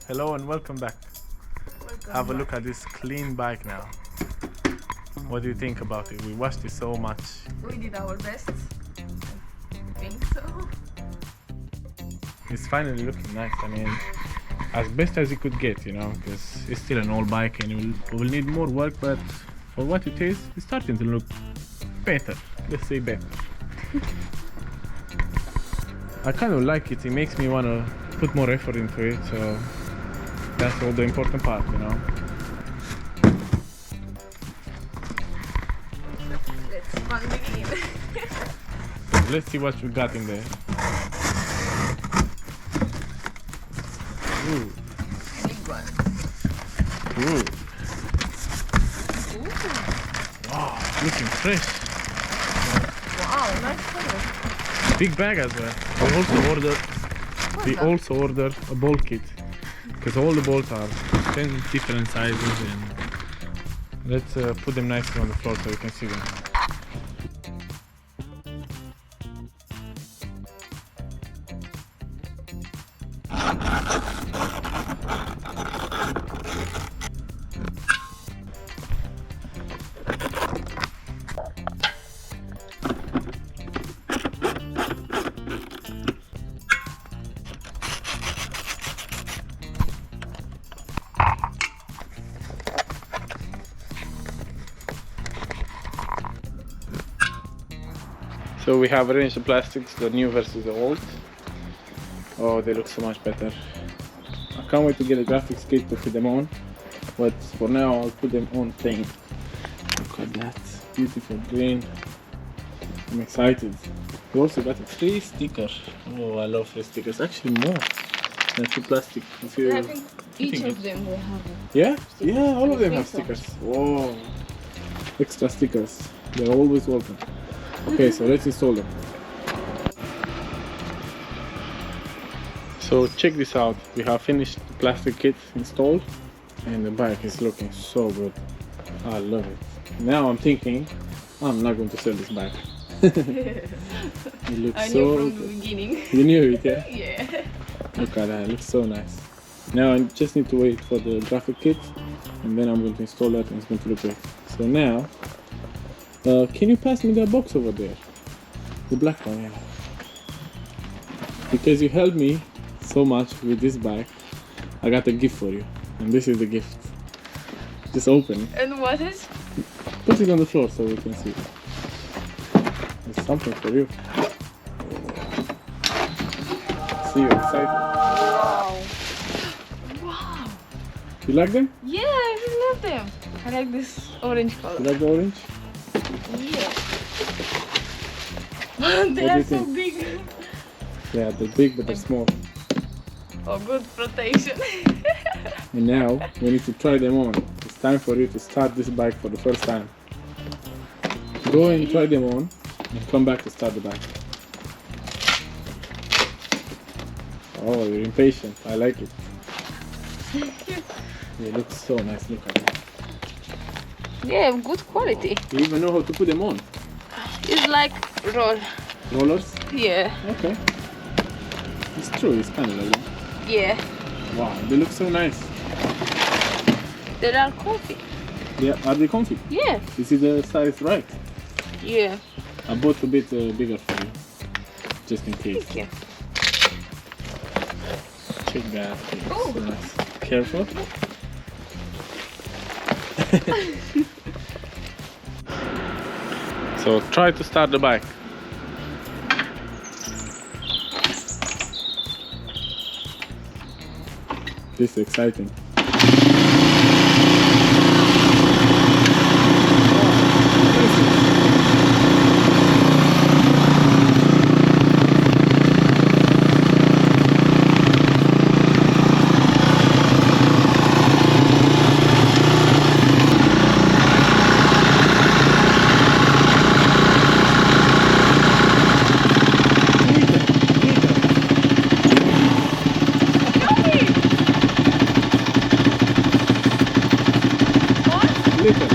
Hello and welcome back. Have a look at this clean bike now. What do you think about it? We washed it so much. We did our best. I think so. It's finally looking nice. I mean, as best as it could get, you know, because it's still an old bike and it will need more work, but for what it is, it's starting to look better. Let's say better. I kind of like it. It makes me want to put more effort into it, so that's all the important part, you know. Let's fun begin. Let's see what we got in there. Ooh. Big one. Ooh. Ooh. Wow, looking fresh. Wow, nice color. Big bag as well. We also ordered a bolt kit because all the bolts are 10 different sizes, and let's put them nicely on the floor so you can see them. So we have arranged the plastics, the new versus the old. Oh, they look so much better. I can't wait to get a graphics kit to fit them on, but for now I'll put them on plain. Look at that, beautiful green. I'm excited. We also got a free sticker. Oh, I love free stickers. Actually more than free plastic. If you, I think each of them will have a yeah? sticker. Yeah, all of them I have think so. stickers. Whoa. Extra stickers. They're always welcome. Okay, so let's install them. So check this out. We have finished the plastic kit installed and the bike is looking so good. I love it. Now I'm thinking I'm not going to sell this bike. It looks I so knew from the good. beginning. You knew it, yeah? Yeah. Look at that, it looks so nice. Now I just need to wait for the graphic kit and then I'm going to install that and it's going to look great. So now, can you pass me that box over there? The black one, yeah. Because you helped me so much with this bike, I got a gift for you. And this is the gift. Just open it. And what is? Put it on the floor so we can see it. There's something for you. See you excited. Wow. Wow. You like them? Yeah, I really love them. I like this orange color. You like the orange? Yeah. do They you are so think? big. Yeah, they're big but they're small. Oh, good protection. And now we need to try them on. It's time for you to start this bike for the first time. Go and try them on and come back to start the bike. Oh, you're impatient. I like it. They look so nice. Look at it. Yeah, good quality. You even know how to put them on. It's like roll. Rollers? Yeah. Okay. It's true, it's kind of like that. Yeah. Wow, they look so nice. They are comfy. Yeah, are they comfy? Yeah. Is it the size right? Yeah. I bought a bit bigger for you, just in case. Thank you. Check that. It's Oh. so nice. Careful. So try to start the bike. This is exciting.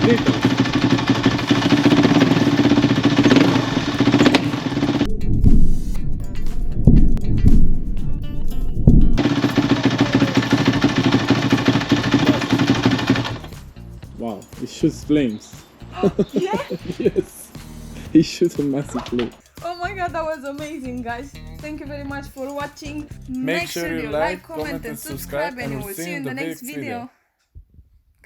Little. Wow, it shoots flames. Yeah? Yes, he shoots a massive flame. Oh my god, that was amazing, guys. Thank you very much for watching. Make sure you like, comment and subscribe, and we will see you in the next video.